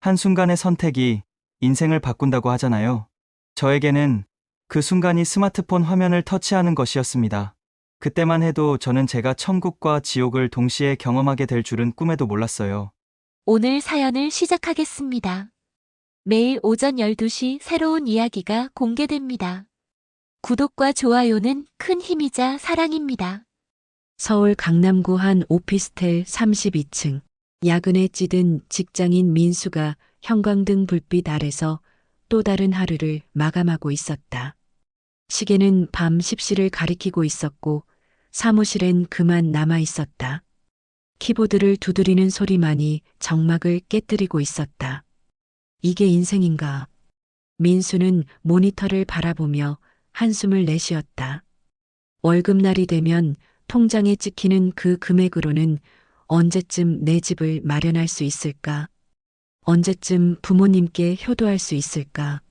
한순간의 선택이 인생을 바꾼다고 하잖아요. 저에게는 그 순간이 스마트폰 화면을 터치하는 것이었습니다. 그때만 해도 저는 제가 천국과 지옥을 동시에 경험하게 될 줄은 꿈에도 몰랐어요. 오늘 사연을 시작하겠습니다. 매일 오전 12시 새로운 이야기가 공개됩니다. 구독과 좋아요는 큰 힘이자 사랑입니다. 서울 강남구 한 오피스텔 32층. 야근에 찌든 직장인 민수가 형광등 불빛 아래서 또 다른 하루를 마감하고 있었다. 시계는 밤 10시를 가리키고 있었고 사무실엔 그만 남아 있었다. 키보드를 두드리는 소리만이 정막을 깨뜨리고 있었다. 이게 인생인가? 민수는 모니터를 바라보며 한숨을 내쉬었다. 월급날이 되면 통장에 찍히는 그 금액으로는 언제쯤 내 집을 마련할 수 있을까? 언제쯤 부모님께 효도할 수 있을까?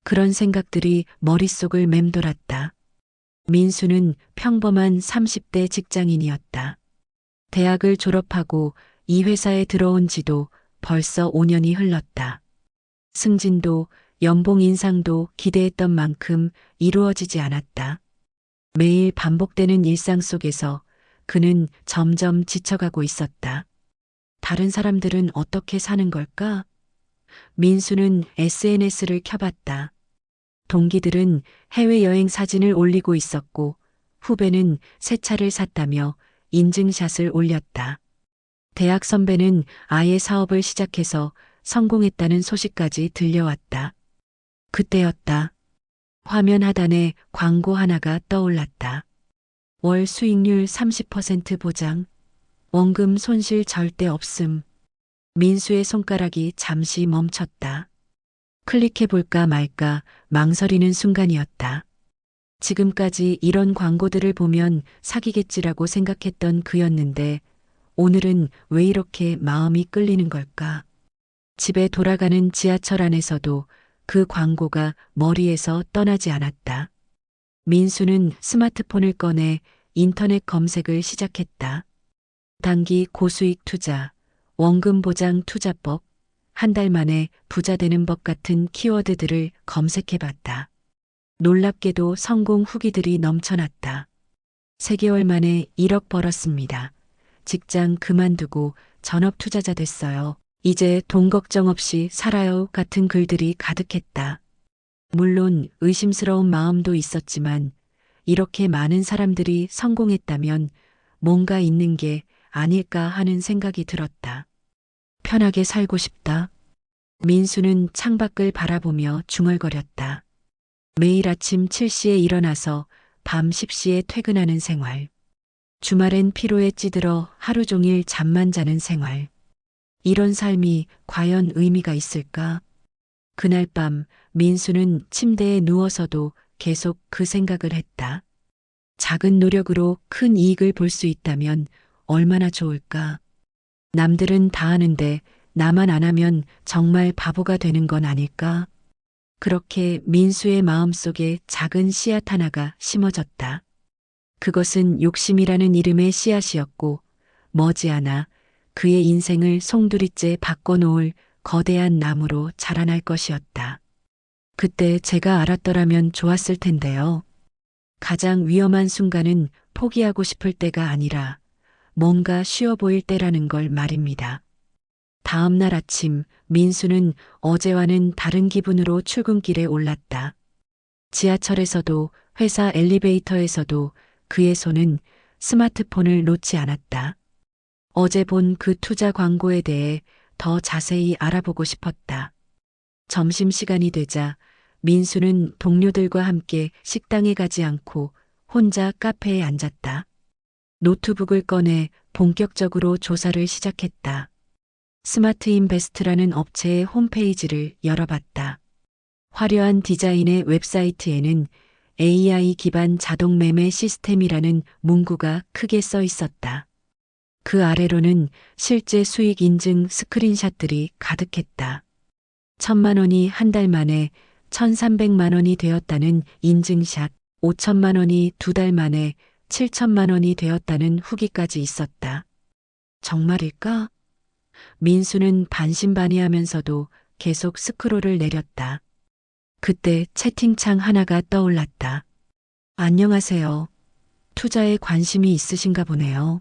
그런 생각들이 머릿속을 맴돌았다. 민수는 평범한 30대 직장인이었다. 대학을 졸업하고 이 회사에 들어온 지도 벌써 5년이 흘렀다. 승진도 연봉 인상도 기대했던 만큼 이루어지지 않았다. 매일 반복되는 일상 속에서 그는 점점 지쳐가고 있었다. 다른 사람들은 어떻게 사는 걸까? 민수는 SNS를 켜봤다. 동기들은 해외여행 사진을 올리고 있었고 후배는 새 차를 샀다며 인증샷을 올렸다. 대학 선배는 아예 사업을 시작해서 성공했다는 소식까지 들려왔다. 그때였다. 화면 하단에 광고 하나가 떠올랐다. 월 수익률 30% 보장. 원금 손실 절대 없음. 민수의 손가락이 잠시 멈췄다. 클릭해볼까 말까 망설이는 순간이었다. 지금까지 이런 광고들을 보면 사기겠지라고 생각했던 그였는데 오늘은 왜 이렇게 마음이 끌리는 걸까? 집에 돌아가는 지하철 안에서도 그 광고가 머리에서 떠나지 않았다. 민수는 스마트폰을 꺼내 인터넷 검색을 시작했다. 단기 고수익 투자, 원금 보장 투자법, 한 달 만에 부자 되는 법 같은 키워드들을 검색해봤다. 놀랍게도 성공 후기들이 넘쳐났다. 3개월 만에 1억 벌었습니다. 직장 그만두고 전업 투자자 됐어요. 이제 돈 걱정 없이 살아요 같은 글들이 가득했다. 물론 의심스러운 마음도 있었지만 이렇게 많은 사람들이 성공했다면 뭔가 있는 게 아닐까 하는 생각이 들었다. 편하게 살고 싶다. 민수는 창밖을 바라보며 중얼거렸다. 매일 아침 7시에 일어나서 밤 10시에 퇴근하는 생활. 주말엔 피로에 찌들어 하루 종일 잠만 자는 생활. 이런 삶이 과연 의미가 있을까? 그날 밤 민수는 침대에 누워서도 계속 그 생각을 했다. 작은 노력으로 큰 이익을 볼 수 있다면 얼마나 좋을까? 남들은 다 하는데 나만 안 하면 정말 바보가 되는 건 아닐까? 그렇게 민수의 마음속에 작은 씨앗 하나가 심어졌다. 그것은 욕심이라는 이름의 씨앗이었고 머지않아 그의 인생을 송두리째 바꿔놓을 거대한 나무로 자라날 것이었다. 그때 제가 알았더라면 좋았을 텐데요. 가장 위험한 순간은 포기하고 싶을 때가 아니라 뭔가 쉬워 보일 때라는 걸 말입니다. 다음 날 아침 민수는 어제와는 다른 기분으로 출근길에 올랐다. 지하철에서도 회사 엘리베이터에서도 그의 손은 스마트폰을 놓지 않았다. 어제 본 그 투자 광고에 대해 더 자세히 알아보고 싶었다. 점심시간이 되자 민수는 동료들과 함께 식당에 가지 않고 혼자 카페에 앉았다. 노트북을 꺼내 본격적으로 조사를 시작했다. 스마트 인베스트라는 업체의 홈페이지를 열어봤다. 화려한 디자인의 웹사이트에는 AI 기반 자동 매매 시스템이라는 문구가 크게 써 있었다. 그 아래로는 실제 수익 인증 스크린샷들이 가득했다. 1,000만 원이 한 달 만에 1,300만 원이 되었다는 인증샷, 5천만 원이 2달 만에 7천만 원이 되었다는 후기까지 있었다. 정말일까? 민수는 반신반의하면서도 계속 스크롤을 내렸다. 그때 채팅창 하나가 떠올랐다. 안녕하세요. 투자에 관심이 있으신가 보네요.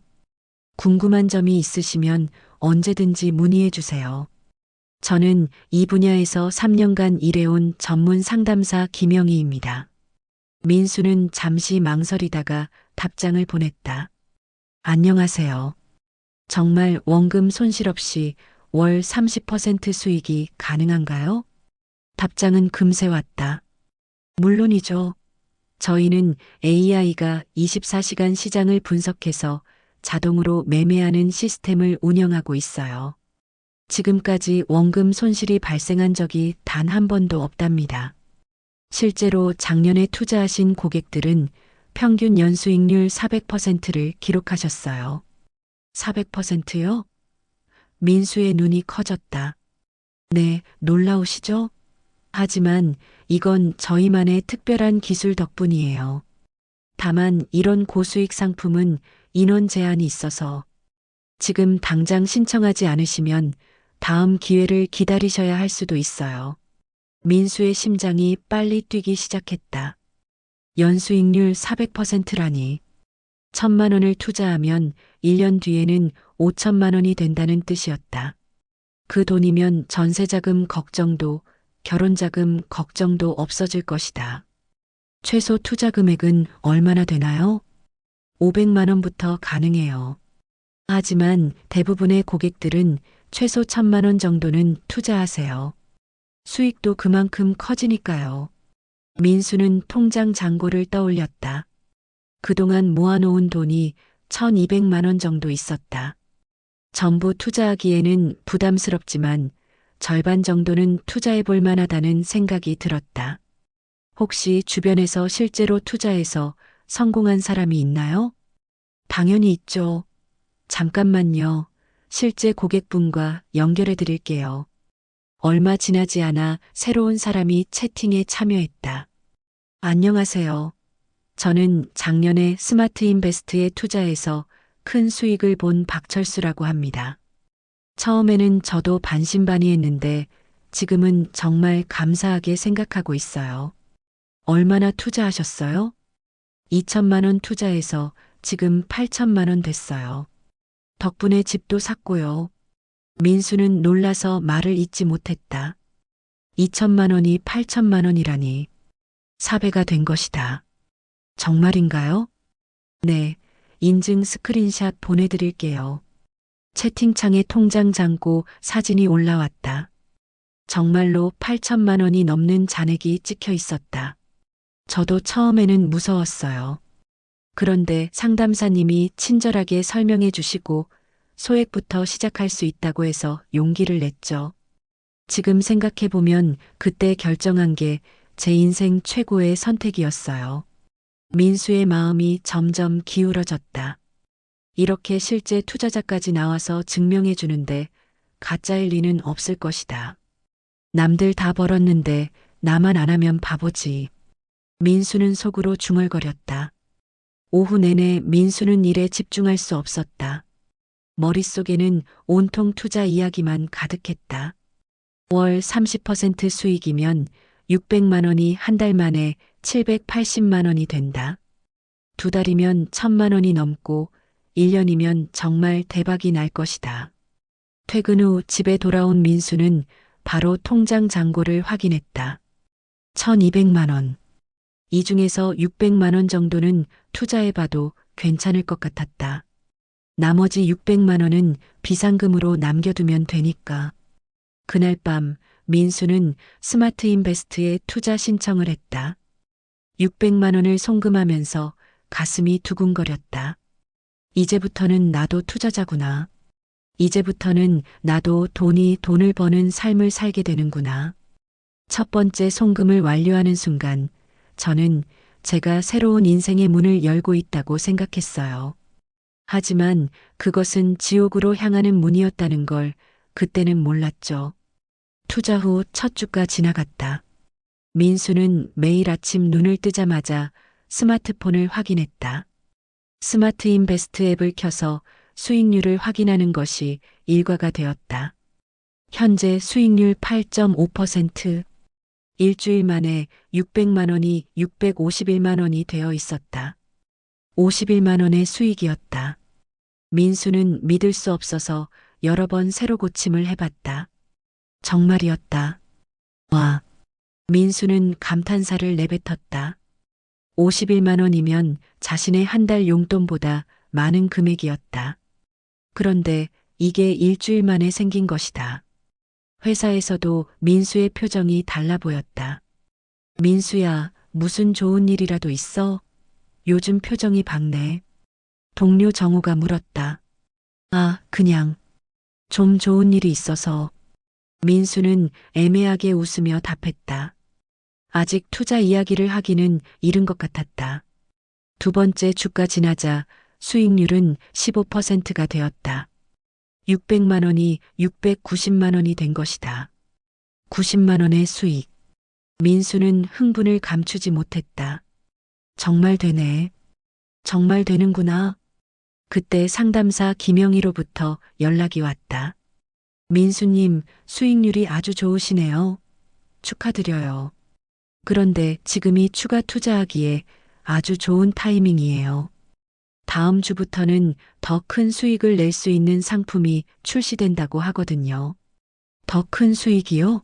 궁금한 점이 있으시면 언제든지 문의해 주세요. 저는 이 분야에서 3년간 일해온 전문 상담사 김영희입니다. 민수는 잠시 망설이다가 답장을 보냈다. 안녕하세요. 정말 원금 손실 없이 월 30% 수익이 가능한가요? 답장은 금세 왔다. 물론이죠. 저희는 AI가 24시간 시장을 분석해서 자동으로 매매하는 시스템을 운영하고 있어요. 지금까지 원금 손실이 발생한 적이 단 한 번도 없답니다. 실제로 작년에 투자하신 고객들은 평균 연수익률 400%를 기록하셨어요. 400%요? 민수의 눈이 커졌다. 네, 놀라우시죠? 하지만 이건 저희만의 특별한 기술 덕분이에요. 다만 이런 고수익 상품은 인원 제한이 있어서 지금 당장 신청하지 않으시면 다음 기회를 기다리셔야 할 수도 있어요. 민수의 심장이 빨리 뛰기 시작했다. 연수익률 400%라니. 1,000만 원을 투자하면 1년 뒤에는 5천만 원이 된다는 뜻이었다. 그 돈이면 전세자금 걱정도 결혼자금 걱정도 없어질 것이다. 최소 투자 금액은 얼마나 되나요? 500만 원부터 가능해요. 하지만 대부분의 고객들은 최소 1,000만 원 정도는 투자하세요. 수익도 그만큼 커지니까요. 민수는 통장 잔고를 떠올렸다. 그동안 모아놓은 돈이 1,200만 원 정도 있었다. 전부 투자하기에는 부담스럽지만 절반 정도는 투자해 볼 만하다는 생각이 들었다. 혹시 주변에서 실제로 투자해서 성공한 사람이 있나요? 당연히 있죠. 잠깐만요. 실제 고객분과 연결해 드릴게요. 얼마 지나지 않아 새로운 사람이 채팅에 참여했다. 안녕하세요. 저는 작년에 스마트 인베스트에 투자해서 큰 수익을 본 박철수라고 합니다. 처음에는 저도 반신반의했는데 지금은 정말 감사하게 생각하고 있어요. 얼마나 투자하셨어요? 2천만 원 투자해서 지금 8천만 원 됐어요. 덕분에 집도 샀고요. 민수는 놀라서 말을 잇지 못했다. 2천만 원이 8천만 원이라니. 4배가 된 것이다. 정말인가요? 네, 인증 스크린샷 보내드릴게요. 채팅창에 통장 잔고 사진이 올라왔다. 정말로 8천만 원이 넘는 잔액이 찍혀 있었다. 저도 처음에는 무서웠어요. 그런데 상담사님이 친절하게 설명해 주시고 소액부터 시작할 수 있다고 해서 용기를 냈죠. 지금 생각해보면 그때 결정한 게 제 인생 최고의 선택이었어요. 민수의 마음이 점점 기울어졌다. 이렇게 실제 투자자까지 나와서 증명해 주는데 가짜일 리는 없을 것이다. 남들 다 벌었는데 나만 안 하면 바보지. 민수는 속으로 중얼거렸다. 오후 내내 민수는 일에 집중할 수 없었다. 머릿속에는 온통 투자 이야기만 가득했다. 월 30% 수익이면 600만 원이 한 달 만에 780만 원이 된다. 2달이면 1,000만 원이 넘고 1년이면 정말 대박이 날 것이다. 퇴근 후 집에 돌아온 민수는 바로 통장 잔고를 확인했다. 1,200만 원. 이 중에서 600만 원 정도는 투자해봐도 괜찮을 것 같았다. 나머지 600만 원은 비상금으로 남겨두면 되니까. 그날 밤 민수는 스마트 인베스트에 투자 신청을 했다. 600만 원을 송금하면서 가슴이 두근거렸다. 이제부터는 나도 투자자구나. 이제부터는 나도 돈을 버는 삶을 살게 되는구나. 첫 번째 송금을 완료하는 순간 저는 제가 새로운 인생의 문을 열고 있다고 생각했어요. 하지만 그것은 지옥으로 향하는 문이었다는 걸 그때는 몰랐죠. 투자 후 첫 주가 지나갔다. 민수는 매일 아침 눈을 뜨자마자 스마트폰을 확인했다. 스마트 인베스트 앱을 켜서 수익률을 확인하는 것이 일과가 되었다. 현재 수익률 8.5%, 일주일 만에 600만 원이 651만 원이 되어 있었다. 51만 원의 수익이었다. 민수는 믿을 수 없어서 여러 번 새로 고침을 해봤다. 정말이었다. 와. 민수는 감탄사를 내뱉었다. 51만 원이면 자신의 한 달 용돈보다 많은 금액이었다. 그런데 이게 일주일 만에 생긴 것이다. 회사에서도 민수의 표정이 달라 보였다. 민수야, 무슨 좋은 일이라도 있어? 요즘 표정이 밝네. 동료 정우가 물었다. 아, 그냥 좀 좋은 일이 있어서. 민수는 애매하게 웃으며 답했다. 아직 투자 이야기를 하기는 이른 것 같았다. 두 번째 주가 지나자 수익률은 15%가 되었다. 600만 원이 690만 원이 된 것이다. 90만 원의 수익. 민수는 흥분을 감추지 못했다. 정말 되네. 정말 되는구나. 그때 상담사 김영희로부터 연락이 왔다. 민수님, 수익률이 아주 좋으시네요. 축하드려요. 그런데 지금이 추가 투자하기에 아주 좋은 타이밍이에요. 다음 주부터는 더 큰 수익을 낼 수 있는 상품이 출시된다고 하거든요. 더 큰 수익이요?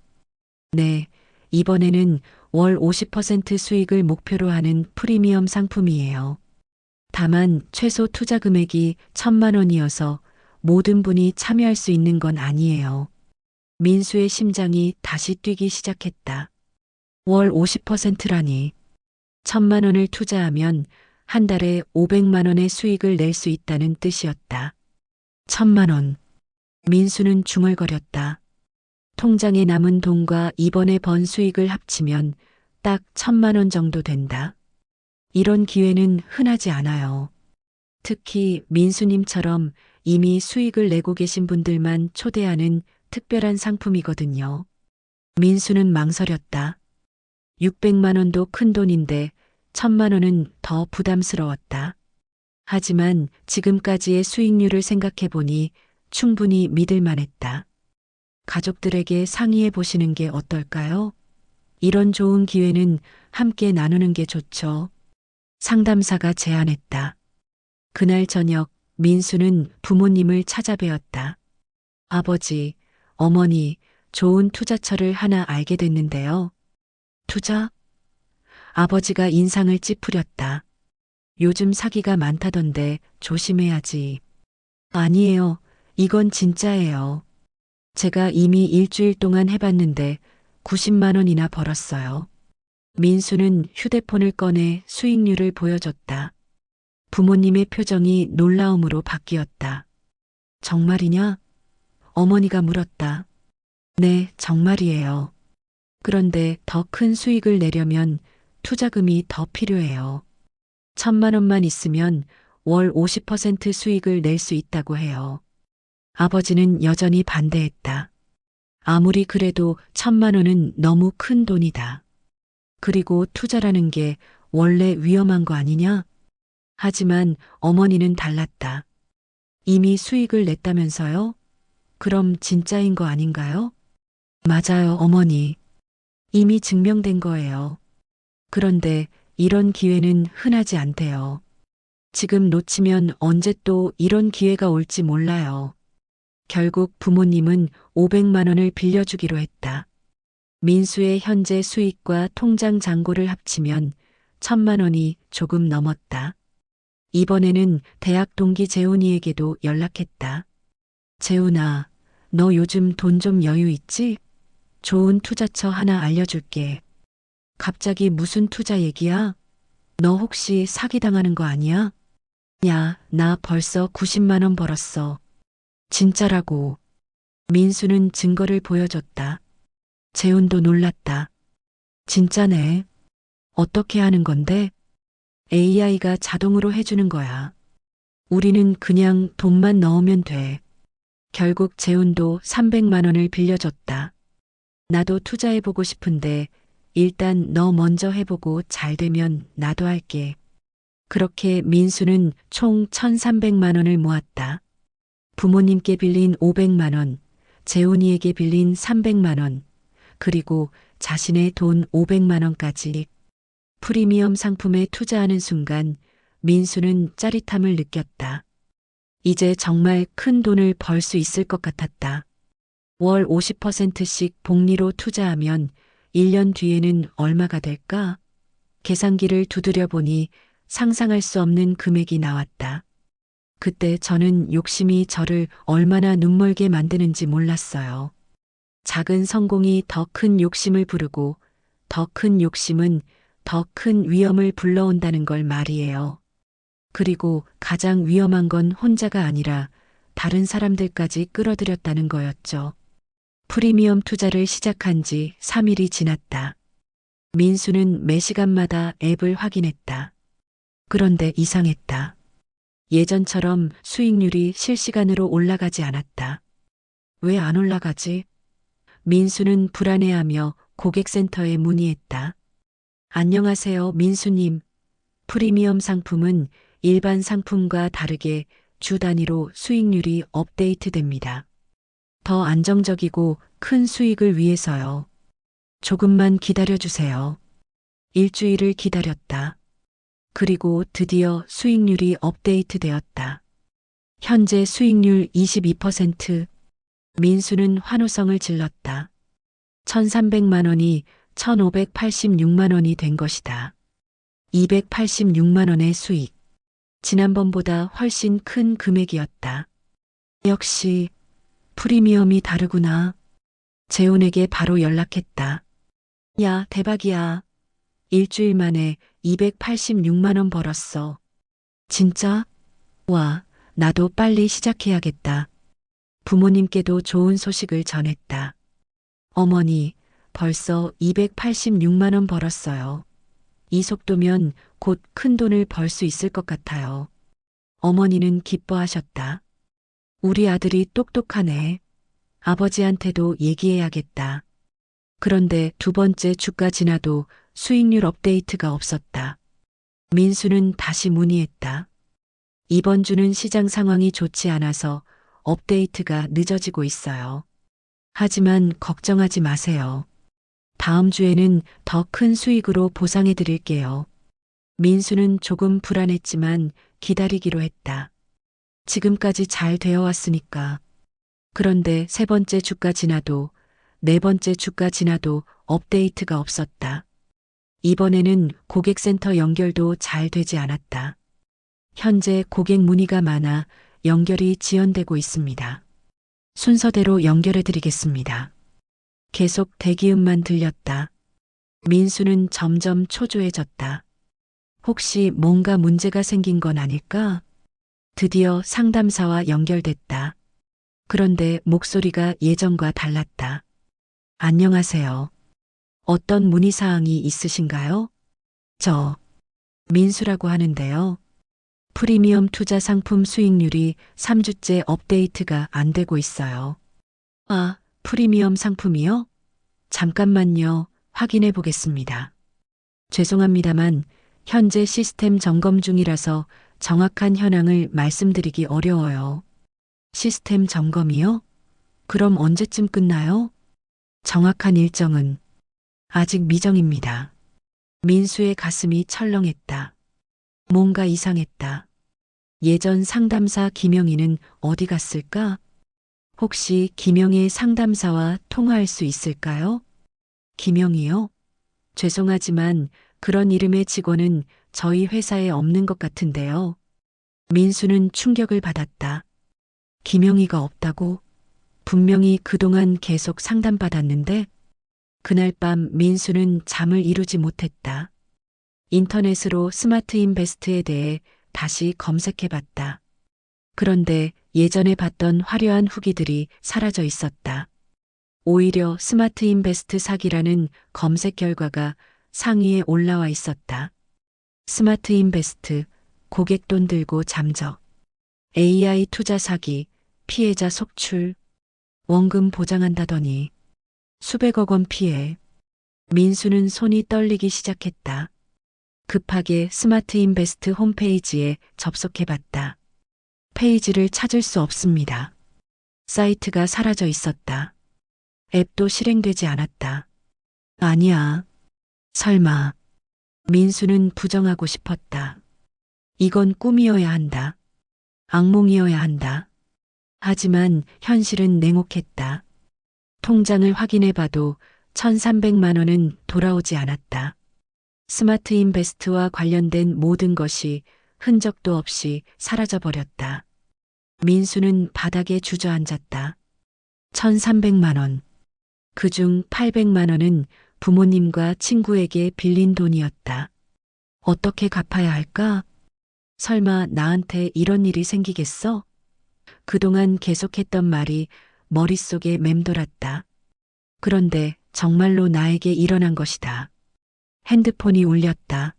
네, 이번에는 월 50% 수익을 목표로 하는 프리미엄 상품이에요. 다만 최소 투자 금액이 1,000만 원이어서 모든 분이 참여할 수 있는 건 아니에요. 민수의 심장이 다시 뛰기 시작했다. 월 50%라니. 1,000만 원을 투자하면 한 달에 500만 원의 수익을 낼 수 있다는 뜻이었다. 1,000만 원. 민수는 중얼거렸다. 통장에 남은 돈과 이번에 번 수익을 합치면 딱 1,000만 원 정도 된다. 이런 기회는 흔하지 않아요. 특히 민수님처럼 이미 수익을 내고 계신 분들만 초대하는 특별한 상품이거든요. 민수는 망설였다. 600만 원도 큰 돈인데 1,000만 원은 더 부담스러웠다. 하지만 지금까지의 수익률을 생각해 보니 충분히 믿을 만했다. 가족들에게 상의해 보시는 게 어떨까요? 이런 좋은 기회는 함께 나누는 게 좋죠. 상담사가 제안했다. 그날 저녁 민수는 부모님을 찾아뵈었다. 아버지, 어머니, 좋은 투자처를 하나 알게 됐는데요. 투자? 아버지가 인상을 찌푸렸다. 요즘 사기가 많다던데 조심해야지. 아니에요. 이건 진짜예요. 제가 이미 일주일 동안 해봤는데 90만 원이나 벌었어요. 민수는 휴대폰을 꺼내 수익률을 보여줬다. 부모님의 표정이 놀라움으로 바뀌었다. 정말이냐? 어머니가 물었다. 네, 정말이에요. 그런데 더 큰 수익을 내려면 투자금이 더 필요해요. 1,000만 원만 있으면 월 50% 수익을 낼 수 있다고 해요. 아버지는 여전히 반대했다. 아무리 그래도 1,000만 원은 너무 큰 돈이다. 그리고 투자라는 게 원래 위험한 거 아니냐? 하지만 어머니는 달랐다. 이미 수익을 냈다면서요? 그럼 진짜인 거 아닌가요? 맞아요, 어머니. 이미 증명된 거예요. 그런데 이런 기회는 흔하지 않대요. 지금 놓치면 언제 또 이런 기회가 올지 몰라요. 결국 부모님은 500만 원을 빌려주기로 했다. 민수의 현재 수익과 통장 잔고를 합치면 1,000만 원이 조금 넘었다. 이번에는 대학 동기 재훈이에게도 연락했다. 재훈아, 너 요즘 돈 좀 여유 있지? 좋은 투자처 하나 알려줄게. 갑자기 무슨 투자 얘기야? 너 혹시 사기당하는 거 아니야? 야, 나 벌써 90만 원 벌었어. 진짜라고. 민수는 증거를 보여줬다. 재훈도 놀랐다. 진짜네. 어떻게 하는 건데? AI가 자동으로 해주는 거야. 우리는 그냥 돈만 넣으면 돼. 결국 재훈도 300만 원을 빌려줬다. 나도 투자해보고 싶은데 일단 너 먼저 해보고 잘 되면 나도 할게. 그렇게 민수는 총 1,300만 원을 모았다. 부모님께 빌린 500만 원, 재훈이에게 빌린 300만 원, 그리고 자신의 돈 500만 원까지 프리미엄 상품에 투자하는 순간 민수는 짜릿함을 느꼈다. 이제 정말 큰 돈을 벌 수 있을 것 같았다. 월 50%씩 복리로 투자하면 1년 뒤에는 얼마가 될까? 계산기를 두드려 보니 상상할 수 없는 금액이 나왔다. 그때 저는 욕심이 저를 얼마나 눈멀게 만드는지 몰랐어요. 작은 성공이 더 큰 욕심을 부르고 더 큰 욕심은 더 큰 위험을 불러온다는 걸 말이에요. 그리고 가장 위험한 건 혼자가 아니라 다른 사람들까지 끌어들였다는 거였죠. 프리미엄 투자를 시작한 지 3일이 지났다. 민수는 매 시간마다 앱을 확인했다. 그런데 이상했다. 예전처럼 수익률이 실시간으로 올라가지 않았다. 왜 안 올라가지? 민수는 불안해하며 고객센터에 문의했다. 안녕하세요, 민수님. 프리미엄 상품은 일반 상품과 다르게 주 단위로 수익률이 업데이트됩니다. 더 안정적이고 큰 수익을 위해서요. 조금만 기다려주세요. 일주일을 기다렸다. 그리고 드디어 수익률이 업데이트되었다. 현재 수익률 22%. 민수는 환호성을 질렀다. 1,300만 원이 1,586만 원이 된 것이다. 286만 원의 수익. 지난번보다 훨씬 큰 금액이었다. 역시 프리미엄이 다르구나. 재훈에게 바로 연락했다. 야, 대박이야. 일주일 만에 286만 원 벌었어. 진짜? 와, 나도 빨리 시작해야겠다. 부모님께도 좋은 소식을 전했다. 어머니, 벌써 286만 원 벌었어요. 이 속도면 곧 큰 돈을 벌 수 있을 것 같아요. 어머니는 기뻐하셨다. 우리 아들이 똑똑하네. 아버지한테도 얘기해야겠다. 그런데 두 번째 주가 지나도 수익률 업데이트가 없었다. 민수는 다시 문의했다. 이번 주는 시장 상황이 좋지 않아서 업데이트가 늦어지고 있어요. 하지만 걱정하지 마세요. 다음 주에는 더 큰 수익으로 보상해 드릴게요. 민수는 조금 불안했지만 기다리기로 했다. 지금까지 잘 되어 왔으니까. 그런데 세 번째 주가 지나도 네 번째 주가 지나도 업데이트가 없었다. 이번에는 고객센터 연결도 잘 되지 않았다. 현재 고객 문의가 많아 연결이 지연되고 있습니다. 순서대로 연결해 드리겠습니다. 계속 대기음만 들렸다. 민수는 점점 초조해졌다. 혹시 뭔가 문제가 생긴 건 아닐까? 드디어 상담사와 연결됐다. 그런데 목소리가 예전과 달랐다. 안녕하세요. 어떤 문의사항이 있으신가요? 저 민수라고 하는데요. 프리미엄 투자 상품 수익률이 3주째 업데이트가 안 되고 있어요. 아, 프리미엄 상품이요? 잠깐만요. 확인해 보겠습니다. 죄송합니다만 현재 시스템 점검 중이라서 정확한 현황을 말씀드리기 어려워요. 시스템 점검이요? 그럼 언제쯤 끝나요? 정확한 일정은 아직 미정입니다. 민수의 가슴이 철렁했다. 뭔가 이상했다. 예전 상담사 김영희는 어디 갔을까? 혹시 김영희 상담사와 통화할 수 있을까요? 김영희요? 죄송하지만 그런 이름의 직원은 저희 회사에 없는 것 같은데요. 민수는 충격을 받았다. 김영희가 없다고? 분명히 그동안 계속 상담받았는데? 그날 밤 민수는 잠을 이루지 못했다. 인터넷으로 스마트 인베스트에 대해 다시 검색해봤다. 그런데 예전에 봤던 화려한 후기들이 사라져 있었다. 오히려 스마트 인베스트 사기라는 검색 결과가 상위에 올라와 있었다. 스마트 인베스트, 고객 돈 들고 잠적, AI 투자 사기, 피해자 속출, 원금 보장한다더니 수백억 원 피해. 민수는 손이 떨리기 시작했다. 급하게 스마트 인베스트 홈페이지에 접속해봤다. 페이지를 찾을 수 없습니다. 사이트가 사라져 있었다. 앱도 실행되지 않았다. 아니야. 설마. 민수는 부정하고 싶었다. 이건 꿈이어야 한다. 악몽이어야 한다. 하지만 현실은 냉혹했다. 통장을 확인해봐도 1,300만 원은 돌아오지 않았다. 스마트 인베스트와 관련된 모든 것이 흔적도 없이 사라져버렸다. 민수는 바닥에 주저앉았다. 1,300만 원. 그중 800만 원은 부모님과 친구에게 빌린 돈이었다. 어떻게 갚아야 할까? 설마 나한테 이런 일이 생기겠어? 그동안 계속했던 말이 머릿속에 맴돌았다. 그런데 정말로 나에게 일어난 것이다. 핸드폰이 울렸다.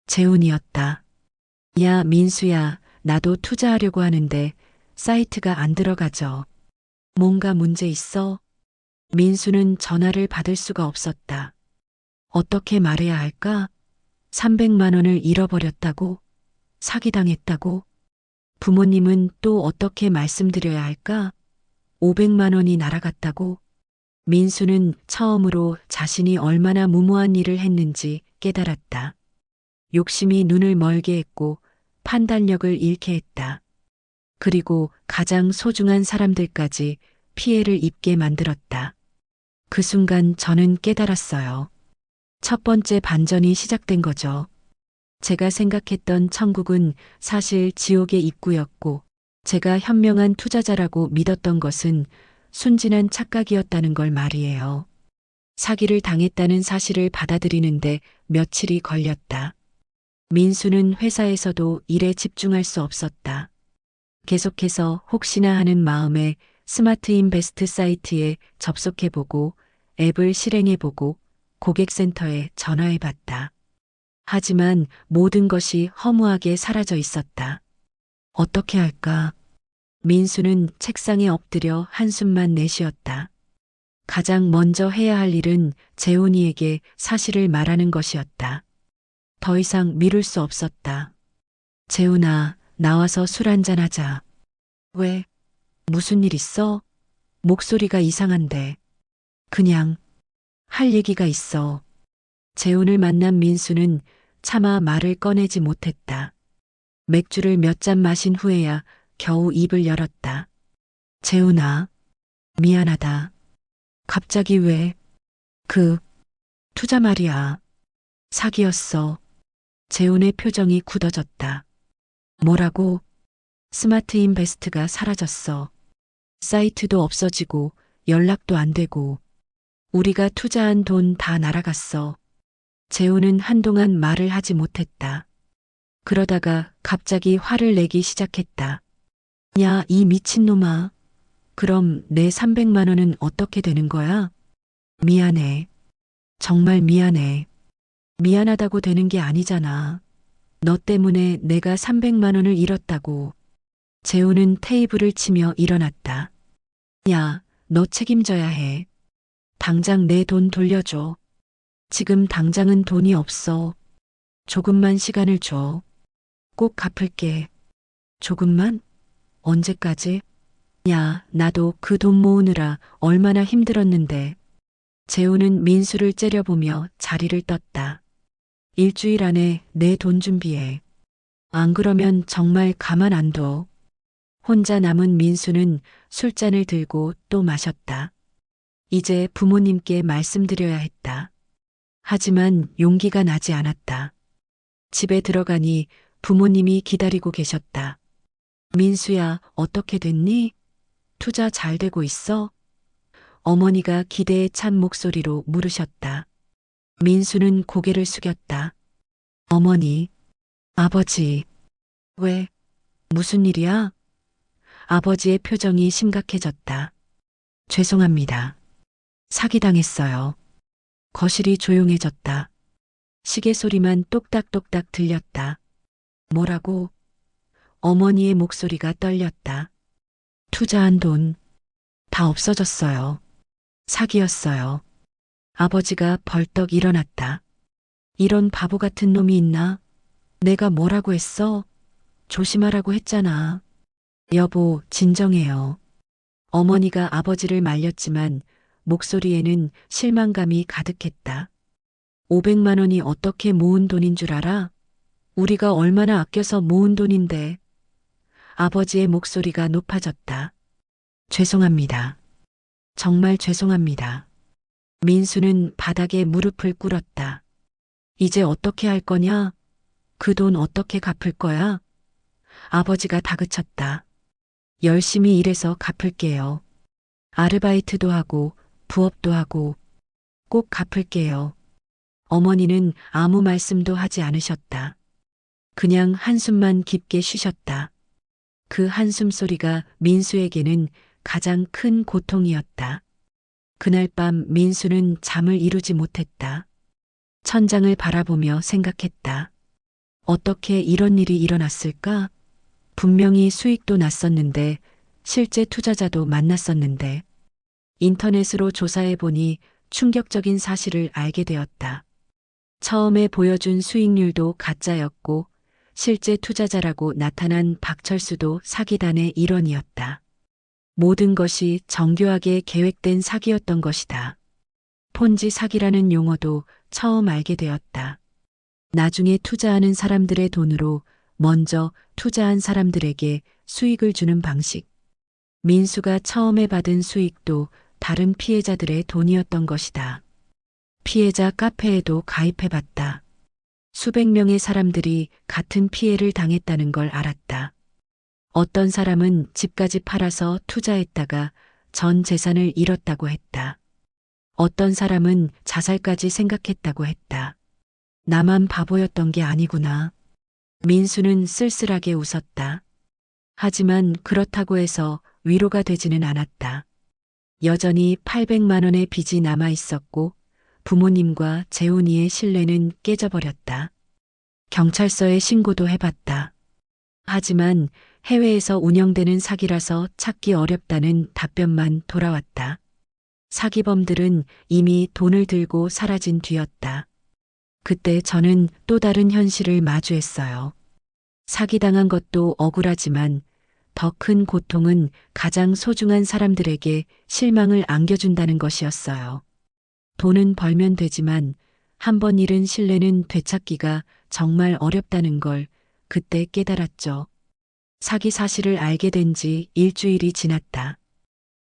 재훈이었다. 야, 민수야, 나도 투자하려고 하는데 사이트가 안 들어가죠. 뭔가 문제 있어? 민수는 전화를 받을 수가 없었다. 어떻게 말해야 할까? 300만 원을 잃어버렸다고? 사기당했다고? 부모님은 또 어떻게 말씀드려야 할까? 500만 원이 날아갔다고? 민수는 처음으로 자신이 얼마나 무모한 일을 했는지 깨달았다. 욕심이 눈을 멀게 했고 판단력을 잃게 했다. 그리고 가장 소중한 사람들까지 피해를 입게 만들었다. 그 순간 저는 깨달았어요. 첫 번째 반전이 시작된 거죠. 제가 생각했던 천국은 사실 지옥의 입구였고, 제가 현명한 투자자라고 믿었던 것은 순진한 착각이었다는 걸 말이에요. 사기를 당했다는 사실을 받아들이는데 며칠이 걸렸다. 민수는 회사에서도 일에 집중할 수 없었다. 계속해서 혹시나 하는 마음에 스마트 인베스트 사이트에 접속해보고 앱을 실행해보고 고객센터에 전화해봤다. 하지만 모든 것이 허무하게 사라져 있었다. 어떻게 할까? 민수는 책상에 엎드려 한숨만 내쉬었다. 가장 먼저 해야 할 일은 재훈이에게 사실을 말하는 것이었다. 더 이상 미룰 수 없었다. 재훈아, 나와서 술 한잔 하자. 왜? 무슨 일 있어? 목소리가 이상한데. 그냥 할 얘기가 있어. 재훈을 만난 민수는 차마 말을 꺼내지 못했다. 맥주를 몇 잔 마신 후에야 겨우 입을 열었다. 재훈아, 미안하다. 갑자기 왜? 투자 말이야. 사기였어. 재훈의 표정이 굳어졌다. 뭐라고? 스마트 인베스트가 사라졌어. 사이트도 없어지고 연락도 안 되고 우리가 투자한 돈 다 날아갔어. 재훈은 한동안 말을 하지 못했다. 그러다가 갑자기 화를 내기 시작했다. 야, 이 미친놈아. 그럼 내 300만 원은 어떻게 되는 거야? 미안해. 정말 미안해. 미안하다고 되는 게 아니잖아. 너 때문에 내가 300만 원을 잃었다고. 재훈은 테이블을 치며 일어났다. 야, 너 책임져야 해. 당장 내 돈 돌려줘. 지금 당장은 돈이 없어. 조금만 시간을 줘. 꼭 갚을게. 조금만? 언제까지? 야, 나도 그 돈 모으느라 얼마나 힘들었는데. 재훈은 민수를 째려보며 자리를 떴다. 일주일 안에 내 돈 준비해. 안 그러면 정말 가만 안 둬. 혼자 남은 민수는 술잔을 들고 또 마셨다. 이제 부모님께 말씀드려야 했다. 하지만 용기가 나지 않았다. 집에 들어가니 부모님이 기다리고 계셨다. 민수야, 어떻게 됐니? 투자 잘 되고 있어? 어머니가 기대에 찬 목소리로 물으셨다. 민수는 고개를 숙였다. 어머니, 아버지, 왜? 무슨 일이야? 아버지의 표정이 심각해졌다. 죄송합니다. 사기당했어요. 거실이 조용해졌다. 시계 소리만 똑딱똑딱 들렸다. 뭐라고? 어머니의 목소리가 떨렸다. 투자한 돈 다 없어졌어요. 사기였어요. 아버지가 벌떡 일어났다. 이런 바보 같은 놈이 있나? 내가 뭐라고 했어? 조심하라고 했잖아. 여보, 진정해요. 어머니가 아버지를 말렸지만 목소리에는 실망감이 가득했다. 500만 원이 어떻게 모은 돈인 줄 알아? 우리가 얼마나 아껴서 모은 돈인데. 아버지의 목소리가 높아졌다. 죄송합니다. 정말 죄송합니다. 민수는 바닥에 무릎을 꿇었다. 이제 어떻게 할 거냐? 그 돈 어떻게 갚을 거야? 아버지가 다그쳤다. 열심히 일해서 갚을게요. 아르바이트도 하고 부업도 하고 꼭 갚을게요. 어머니는 아무 말씀도 하지 않으셨다. 그냥 한숨만 깊게 쉬셨다. 그 한숨 소리가 민수에게는 가장 큰 고통이었다. 그날 밤 민수는 잠을 이루지 못했다. 천장을 바라보며 생각했다. 어떻게 이런 일이 일어났을까? 분명히 수익도 났었는데, 실제 투자자도 만났었는데, 인터넷으로 조사해보니 충격적인 사실을 알게 되었다. 처음에 보여준 수익률도 가짜였고, 실제 투자자라고 나타난 박철수도 사기단의 일원이었다. 모든 것이 정교하게 계획된 사기였던 것이다. 폰지 사기라는 용어도 처음 알게 되었다. 나중에 투자하는 사람들의 돈으로 먼저 투자한 사람들에게 수익을 주는 방식. 민수가 처음에 받은 수익도 다른 피해자들의 돈이었던 것이다. 피해자 카페에도 가입해봤다. 수백 명의 사람들이 같은 피해를 당했다는 걸 알았다. 어떤 사람은 집까지 팔아서 투자했다가 전 재산을 잃었다고 했다. 어떤 사람은 자살까지 생각했다고 했다. 나만 바보였던 게 아니구나. 민수는 쓸쓸하게 웃었다. 하지만 그렇다고 해서 위로가 되지는 않았다. 여전히 800만 원의 빚이 남아 있었고 부모님과 재훈이의 신뢰는 깨져버렸다. 경찰서에 신고도 해봤다. 하지만 해외에서 운영되는 사기라서 찾기 어렵다는 답변만 돌아왔다. 사기범들은 이미 돈을 들고 사라진 뒤였다. 그때 저는 또 다른 현실을 마주했어요. 사기당한 것도 억울하지만 더 큰 고통은 가장 소중한 사람들에게 실망을 안겨준다는 것이었어요. 돈은 벌면 되지만 한 번 잃은 신뢰는 되찾기가 정말 어렵다는 걸 그때 깨달았죠. 사기 사실을 알게 된 지 일주일이 지났다.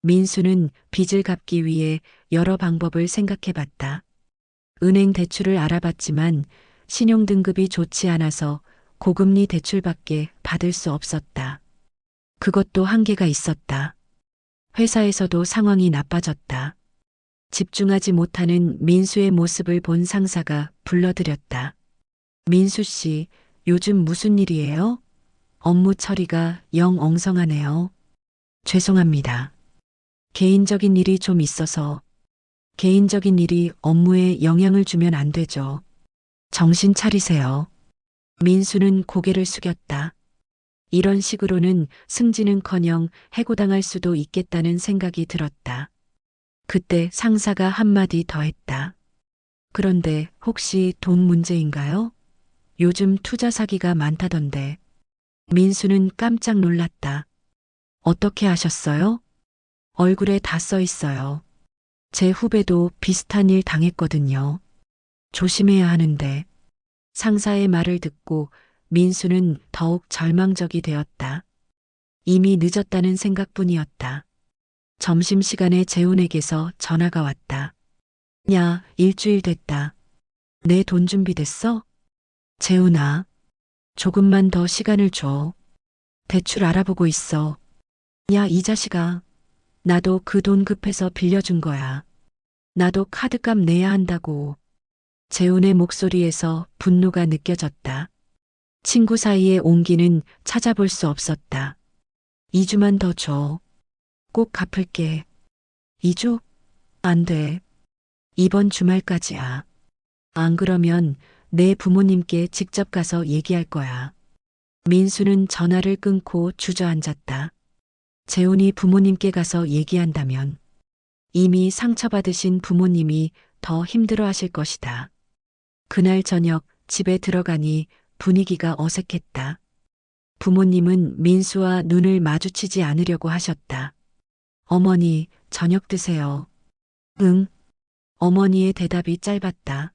민수는 빚을 갚기 위해 여러 방법을 생각해 봤다. 은행 대출을 알아봤지만 신용등급이 좋지 않아서 고금리 대출밖에 받을 수 없었다. 그것도 한계가 있었다. 회사에서도 상황이 나빠졌다. 집중하지 못하는 민수의 모습을 본 상사가 불러들였다. 민수 씨, 요즘 무슨 일이에요? 업무 처리가 영 엉성하네요. 죄송합니다. 개인적인 일이 좀 있어서. 개인적인 일이 업무에 영향을 주면 안 되죠. 정신 차리세요. 민수는 고개를 숙였다. 이런 식으로는 승진은커녕 해고당할 수도 있겠다는 생각이 들었다. 그때 상사가 한마디 더 했다. 그런데 혹시 돈 문제인가요? 요즘 투자 사기가 많다던데. 민수는 깜짝 놀랐다. 어떻게 아셨어요? 얼굴에 다 써 있어요. 제 후배도 비슷한 일 당했거든요. 조심해야 하는데. 상사의 말을 듣고 민수는 더욱 절망적이 되었다. 이미 늦었다는 생각뿐이었다. 점심시간에 재훈에게서 전화가 왔다. 야, 일주일 됐다. 내 돈 준비됐어? 재훈아, 조금만 더 시간을 줘. 대출 알아보고 있어. 야, 이 자식아. 나도 그 돈 급해서 빌려준 거야. 나도 카드값 내야 한다고. 재훈의 목소리에서 분노가 느껴졌다. 친구 사이의 온기는 찾아볼 수 없었다. 2주만 더 줘. 꼭 갚을게. 2주? 안 돼. 이번 주말까지야. 안 그러면 내 부모님께 직접 가서 얘기할 거야. 민수는 전화를 끊고 주저앉았다. 재훈이 부모님께 가서 얘기한다면 이미 상처받으신 부모님이 더 힘들어 하실 것이다. 그날 저녁 집에 들어가니 분위기가 어색했다. 부모님은 민수와 눈을 마주치지 않으려고 하셨다. 어머니, 저녁 드세요. 응. 어머니의 대답이 짧았다.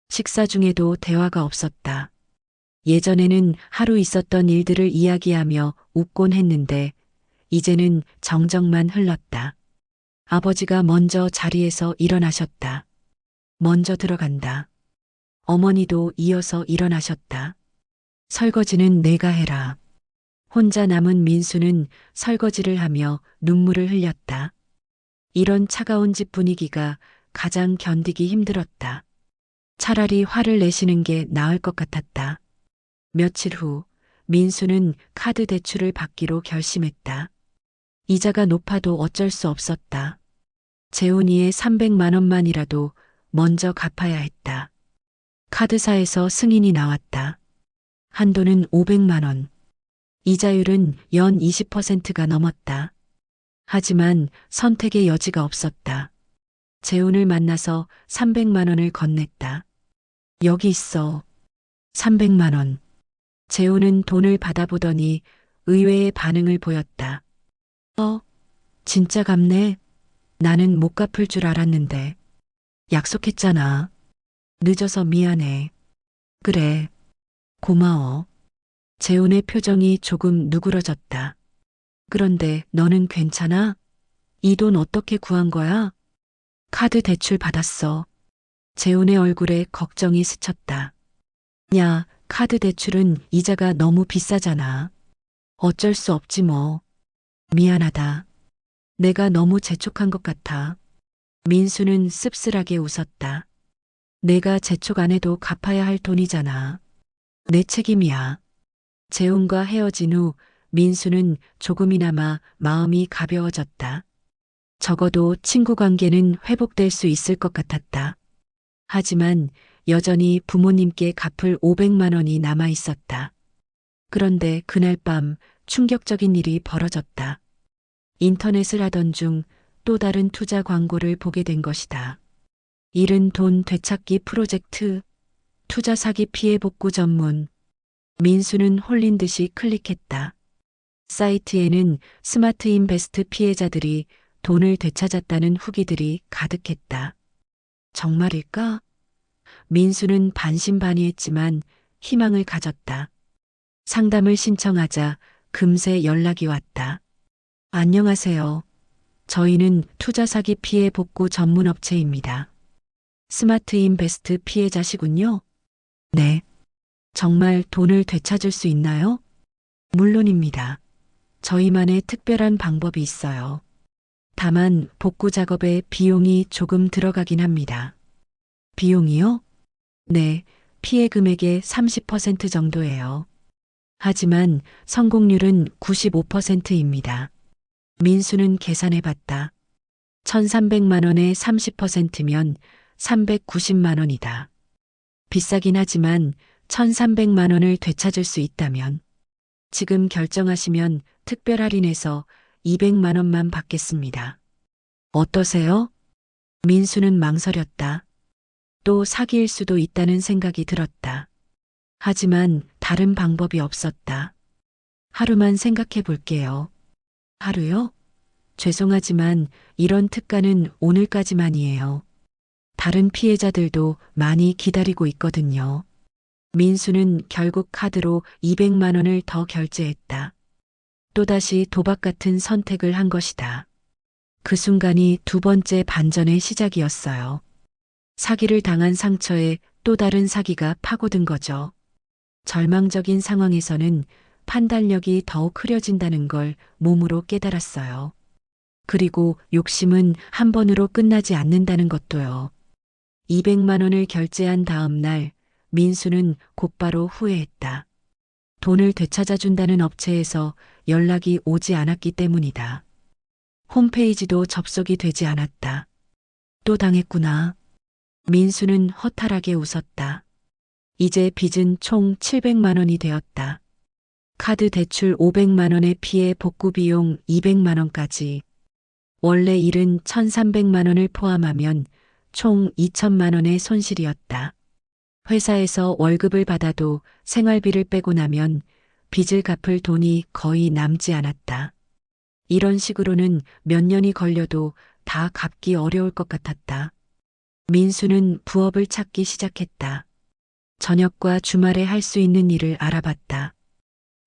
식사 중에도 대화가 없었다. 예전에는 하루 있었던 일들을 이야기하며 웃곤 했는데 이제는 정적만 흘렀다. 아버지가 먼저 자리에서 일어나셨다. 먼저 들어간다. 어머니도 이어서 일어나셨다. 설거지는 내가 해라. 혼자 남은 민수는 설거지를 하며 눈물을 흘렸다. 이런 차가운 집 분위기가 가장 견디기 힘들었다. 차라리 화를 내시는 게 나을 것 같았다. 며칠 후 민수는 카드 대출을 받기로 결심했다. 이자가 높아도 어쩔 수 없었다. 재훈이의 300만 원만이라도 먼저 갚아야 했다. 카드사에서 승인이 나왔다. 한도는 500만 원. 이자율은 연 20%가 넘었다. 하지만 선택의 여지가 없었다. 재훈을 만나서 300만 원을 건넸다. 여기 있어. 300만 원. 재훈은 돈을 받아보더니 의외의 반응을 보였다. 진짜 갚네. 나는 못 갚을 줄 알았는데. 약속했잖아. 늦어서 미안해. 그래. 고마워. 재훈의 표정이 조금 누그러졌다. 그런데 너는 괜찮아? 이 돈 어떻게 구한 거야? 카드 대출 받았어. 재훈의 얼굴에 걱정이 스쳤다. 야, 카드 대출은 이자가 너무 비싸잖아. 어쩔 수 없지 뭐. 미안하다. 내가 너무 재촉한 것 같아. 민수는 씁쓸하게 웃었다. 내가 재촉 안 해도 갚아야 할 돈이잖아. 내 책임이야. 재훈과 헤어진 후 민수는 조금이나마 마음이 가벼워졌다. 적어도 친구 관계는 회복될 수 있을 것 같았다. 하지만 여전히 부모님께 갚을 500만 원이 남아 있었다. 그런데 그날 밤 충격적인 일이 벌어졌다. 인터넷을 하던 중 또 다른 투자 광고를 보게 된 것이다. 이른 돈 되찾기 프로젝트, 투자 사기 피해 복구 전문. 민수는 홀린 듯이 클릭했다. 사이트에는 스마트 인베스트 피해자들이 돈을 되찾았다는 후기들이 가득했다. 정말일까? 민수는 반신반의했지만 희망을 가졌다. 상담을 신청하자 금세 연락이 왔다. 안녕하세요. 저희는 투자 사기 피해 복구 전문 업체입니다. 스마트 인베스트 피해자시군요. 네. 정말 돈을 되찾을 수 있나요? 물론입니다. 저희만의 특별한 방법이 있어요. 다만 복구 작업에 비용이 조금 들어가긴 합니다. 비용이요? 네, 피해 금액의 30% 정도예요. 하지만 성공률은 95%입니다. 민수는 계산해 봤다. 1,300만 원의 30%면 390만 원이다. 비싸긴 하지만 1,300만 원을 되찾을 수 있다면 지금 결정하시면 특별 할인해서 200만 원만 받겠습니다. 어떠세요? 민수는 망설였다. 또 사기일 수도 있다는 생각이 들었다. 하지만 다른 방법이 없었다. 하루만 생각해 볼게요. 하루요? 죄송하지만 이런 특가는 오늘까지만이에요. 다른 피해자들도 많이 기다리고 있거든요. 민수는 결국 카드로 200만 원을 더 결제했다. 또다시 도박 같은 선택을 한 것이다. 그 순간이 두 번째 반전의 시작이었어요. 사기를 당한 상처에 또 다른 사기가 파고든 거죠. 절망적인 상황에서는 판단력이 더욱 흐려진다는 걸 몸으로 깨달았어요. 그리고 욕심은 한 번으로 끝나지 않는다는 것도요. 200만 원을 결제한 다음 날 민수는 곧바로 후회했다. 돈을 되찾아준다는 업체에서 연락이 오지 않았기 때문이다. 홈페이지도 접속이 되지 않았다. 또 당했구나. 민수는 허탈하게 웃었다. 이제 빚은 총 700만 원이 되었다. 카드 대출 500만 원의 피해 복구 비용 200만 원까지. 원래 일은 1,300만 원을 포함하면 총 2천만 원의 손실이었다. 회사에서 월급을 받아도 생활비를 빼고 나면 빚을 갚을 돈이 거의 남지 않았다. 이런 식으로는 몇 년이 걸려도 다 갚기 어려울 것 같았다. 민수는 부업을 찾기 시작했다. 저녁과 주말에 할 수 있는 일을 알아봤다.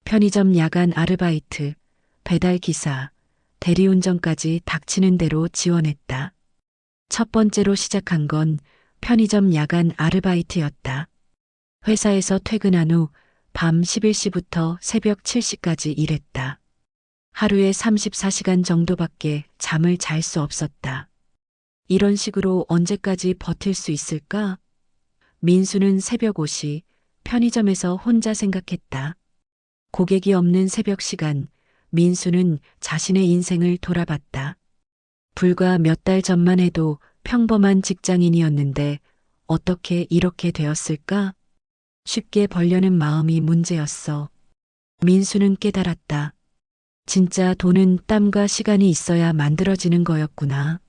편의점 야간 아르바이트, 배달 기사, 대리운전까지 닥치는 대로 지원했다. 첫 번째로 시작한 건 편의점 야간 아르바이트였다. 회사에서 퇴근한 후 밤 11시부터 새벽 7시까지 일했다. 하루에 34시간 정도밖에 잠을 잘 수 없었다. 이런 식으로 언제까지 버틸 수 있을까? 민수는 새벽 5시 편의점에서 혼자 생각했다. 고객이 없는 새벽 시간, 민수는 자신의 인생을 돌아봤다. 불과 몇 달 전만 해도 평범한 직장인이었는데 어떻게 이렇게 되었을까? 쉽게 벌려는 마음이 문제였어. 민수는 깨달았다. 진짜 돈은 땀과 시간이 있어야 만들어지는 거였구나.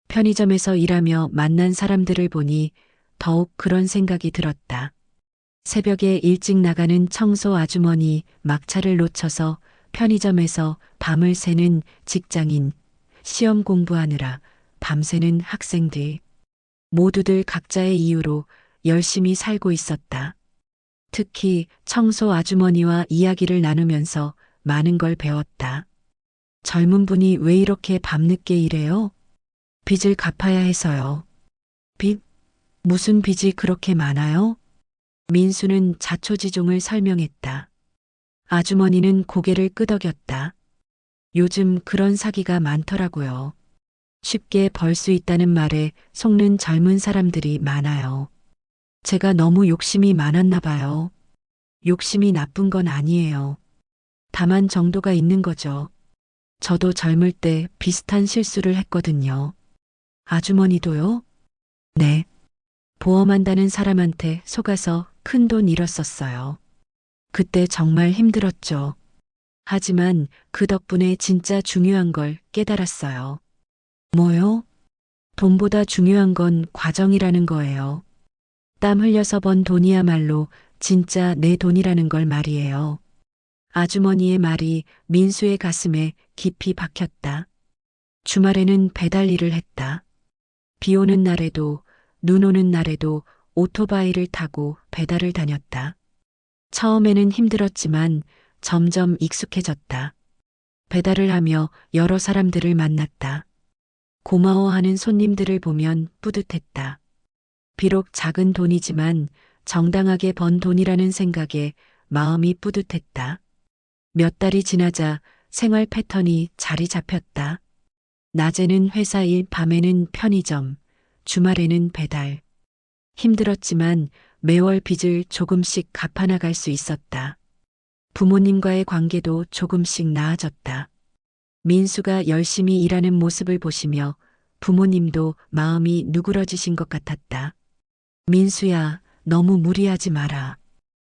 편의점에서 일하며 만난 사람들을 보니 더욱 그런 생각이 들었다. 새벽에 일찍 나가는 청소 아주머니, 막차를 놓쳐서 편의점에서 밤을 새는 직장인, 시험 공부하느라 밤새는 학생들. 모두들 각자의 이유로 열심히 살고 있었다. 특히 청소 아주머니와 이야기를 나누면서 많은 걸 배웠다. 젊은 분이 왜 이렇게 밤늦게 일해요? 빚을 갚아야 해서요. 빚? 무슨 빚이 그렇게 많아요? 민수는 자초지종을 설명했다. 아주머니는 고개를 끄덕였다. 요즘 그런 사기가 많더라고요. 쉽게 벌 수 있다는 말에 속는 젊은 사람들이 많아요. 제가 너무 욕심이 많았나 봐요. 욕심이 나쁜 건 아니에요. 다만 정도가 있는 거죠. 저도 젊을 때 비슷한 실수를 했거든요. 아주머니도요? 네. 보험한다는 사람한테 속아서 큰 돈 잃었었어요. 그때 정말 힘들었죠. 하지만 그 덕분에 진짜 중요한 걸 깨달았어요. 뭐요? 돈보다 중요한 건 과정이라는 거예요. 땀 흘려서 번 돈이야말로 진짜 내 돈이라는 걸 말이에요. 아주머니의 말이 민수의 가슴에 깊이 박혔다. 주말에는 배달 일을 했다. 비 오는 날에도 눈 오는 날에도 오토바이를 타고 배달을 다녔다. 처음에는 힘들었지만 점점 익숙해졌다. 배달을 하며 여러 사람들을 만났다. 고마워하는 손님들을 보면 뿌듯했다. 비록 작은 돈이지만 정당하게 번 돈이라는 생각에 마음이 뿌듯했다. 몇 달이 지나자 생활 패턴이 자리 잡혔다. 낮에는 회사 일, 밤에는 편의점, 주말에는 배달. 힘들었지만 매월 빚을 조금씩 갚아나갈 수 있었다. 부모님과의 관계도 조금씩 나아졌다. 민수가 열심히 일하는 모습을 보시며 부모님도 마음이 누그러지신 것 같았다. 민수야, 너무 무리하지 마라.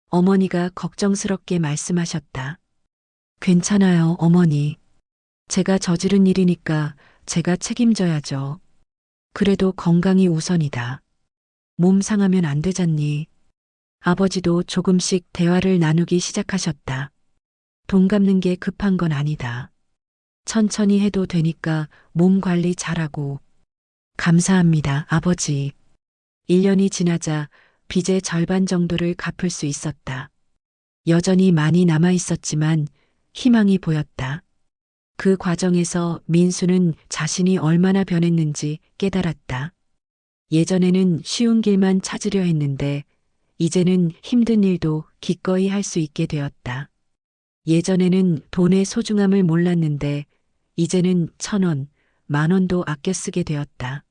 어머니가 걱정스럽게 말씀하셨다. 괜찮아요, 어머니. 제가 저지른 일이니까 제가 책임져야죠. 그래도 건강이 우선이다. 몸 상하면 안 되잖니. 아버지도 조금씩 대화를 나누기 시작하셨다. 돈 갚는 게 급한 건 아니다. 천천히 해도 되니까 몸 관리 잘하고. 감사합니다, 아버지. 1년이 지나자 빚의 절반 정도를 갚을 수 있었다. 여전히 많이 남아 있었지만 희망이 보였다. 그 과정에서 민수는 자신이 얼마나 변했는지 깨달았다. 예전에는 쉬운 길만 찾으려 했는데 이제는 힘든 일도 기꺼이 할 수 있게 되었다. 예전에는 돈의 소중함을 몰랐는데 이제는 1,000원, 10,000원도 아껴 쓰게 되었다.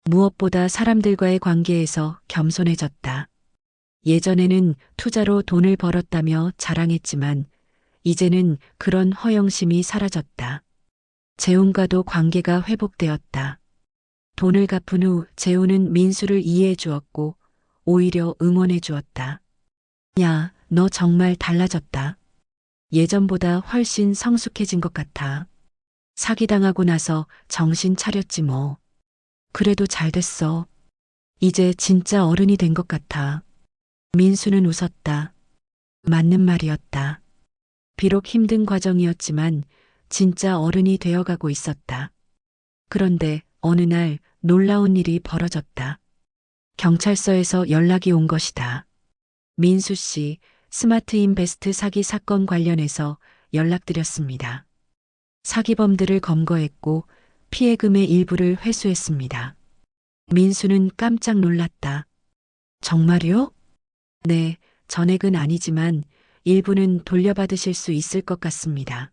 무엇보다 사람들과의 관계에서 겸손해졌다. 예전에는 투자로 돈을 벌었다며 자랑했지만 이제는 그런 허영심이 사라졌다. 재훈과도 관계가 회복되었다. 돈을 갚은 후 재훈은 민수를 이해해 주었고 오히려 응원해 주었다. 야, 너 정말 달라졌다. 예전보다 훨씬 성숙해진 것 같아. 사기당하고 나서 정신 차렸지 뭐. 그래도 잘 됐어. 이제 진짜 어른이 된 것 같아. 민수는 웃었다. 맞는 말이었다. 비록 힘든 과정이었지만 진짜 어른이 되어가고 있었다. 그런데 어느 날 놀라운 일이 벌어졌다. 경찰서에서 연락이 온 것이다. 민수 씨, 스마트 인베스트 사기 사건 관련해서 연락드렸습니다. 사기범들을 검거했고 피해금의 일부를 회수했습니다. 민수는 깜짝 놀랐다. 정말요? 네, 전액은 아니지만 일부는 돌려받으실 수 있을 것 같습니다.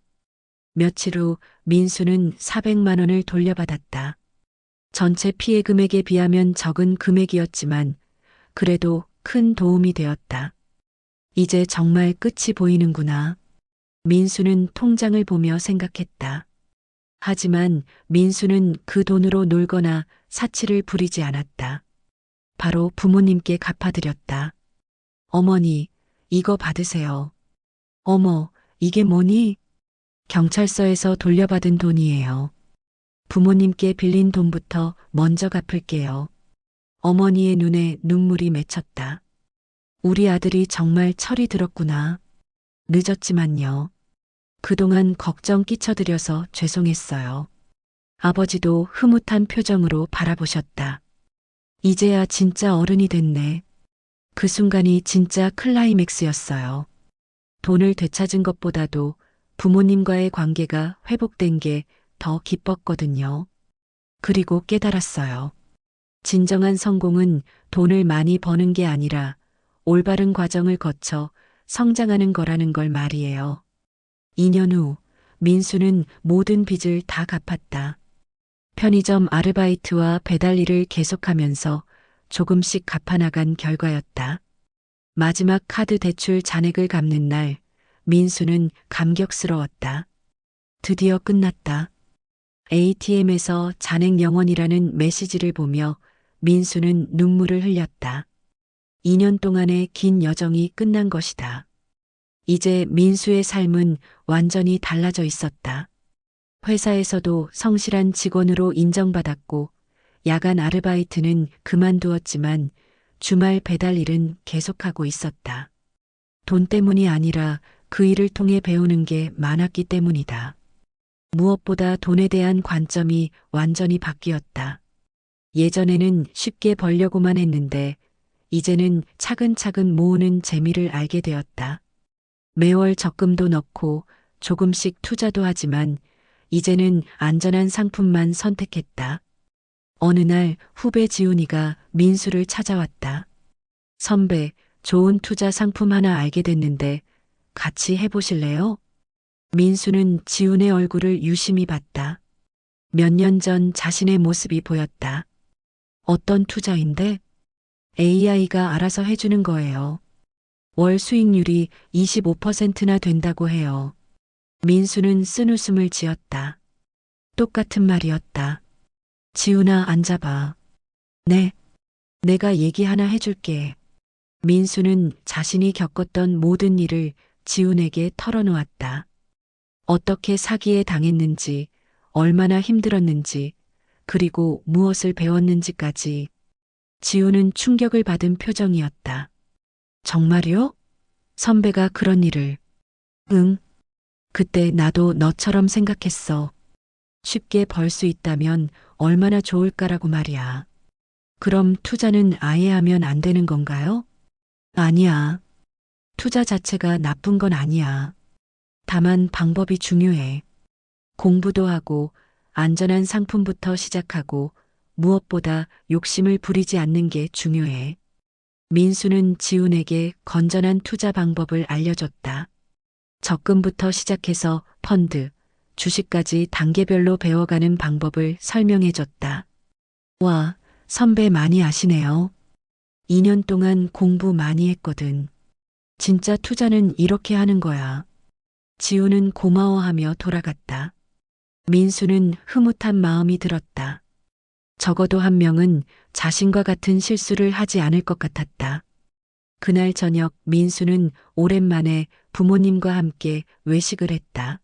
며칠 후 민수는 400만 원을 돌려받았다. 전체 피해 금액에 비하면 적은 금액이었지만 그래도 큰 도움이 되었다. 이제 정말 끝이 보이는구나. 민수는 통장을 보며 생각했다. 하지만 민수는 그 돈으로 놀거나 사치를 부리지 않았다. 바로 부모님께 갚아드렸다. 어머니, 이거 받으세요. 어머, 이게 뭐니? 경찰서에서 돌려받은 돈이에요. 부모님께 빌린 돈부터 먼저 갚을게요. 어머니의 눈에 눈물이 맺혔다. 우리 아들이 정말 철이 들었구나. 늦었지만요. 그동안 걱정 끼쳐드려서 죄송했어요. 아버지도 흐뭇한 표정으로 바라보셨다. 이제야 진짜 어른이 됐네. 그 순간이 진짜 클라이맥스였어요. 돈을 되찾은 것보다도 부모님과의 관계가 회복된 게 더 기뻤거든요. 그리고 깨달았어요. 진정한 성공은 돈을 많이 버는 게 아니라 올바른 과정을 거쳐 성장하는 거라는 걸 말이에요. 2년 후 민수는 모든 빚을 다 갚았다. 편의점 아르바이트와 배달 일을 계속하면서 조금씩 갚아나간 결과였다. 마지막 카드 대출 잔액을 갚는 날 민수는 감격스러웠다. 드디어 끝났다. ATM에서 잔액 영원이라는 메시지를 보며 민수는 눈물을 흘렸다. 2년 동안의 긴 여정이 끝난 것이다. 이제 민수의 삶은 완전히 달라져 있었다. 회사에서도 성실한 직원으로 인정받았고 야간 아르바이트는 그만두었지만 주말 배달 일은 계속하고 있었다. 돈 때문이 아니라 그 일을 통해 배우는 게 많았기 때문이다. 무엇보다 돈에 대한 관점이 완전히 바뀌었다. 예전에는 쉽게 벌려고만 했는데 이제는 차근차근 모으는 재미를 알게 되었다. 매월 적금도 넣고 조금씩 투자도 하지만 이제는 안전한 상품만 선택했다. 어느 날 후배 지훈이가 민수를 찾아왔다. 선배, 좋은 투자 상품 하나 알게 됐는데 같이 해보실래요? 민수는 지훈의 얼굴을 유심히 봤다. 몇 년 전 자신의 모습이 보였다. 어떤 투자인데? AI가 알아서 해주는 거예요. 월 수익률이 25%나 된다고 해요. 민수는 쓴웃음을 지었다. 똑같은 말이었다. 지훈아, 앉아봐. 네. 내가 얘기 하나 해줄게. 민수는 자신이 겪었던 모든 일을 지훈에게 털어놓았다. 어떻게 사기에 당했는지, 얼마나 힘들었는지, 그리고 무엇을 배웠는지까지. 지훈은 충격을 받은 표정이었다. 정말요? 선배가 그런 일을. 응. 그때 나도 너처럼 생각했어. 쉽게 벌 수 있다면 얼마나 좋을까라고 말이야. 그럼 투자는 아예 하면 안 되는 건가요? 아니야. 투자 자체가 나쁜 건 아니야. 다만 방법이 중요해. 공부도 하고 안전한 상품부터 시작하고 무엇보다 욕심을 부리지 않는 게 중요해. 민수는 지훈에게 건전한 투자 방법을 알려줬다. 적금부터 시작해서 펀드, 주식까지 단계별로 배워가는 방법을 설명해줬다. 와, 선배 많이 아시네요. 2년 동안 공부 많이 했거든. 진짜 투자는 이렇게 하는 거야. 지훈은 고마워하며 돌아갔다. 민수는 흐뭇한 마음이 들었다. 적어도 한 명은 자신과 같은 실수를 하지 않을 것 같았다. 그날 저녁 민수는 오랜만에 부모님과 함께 외식을 했다.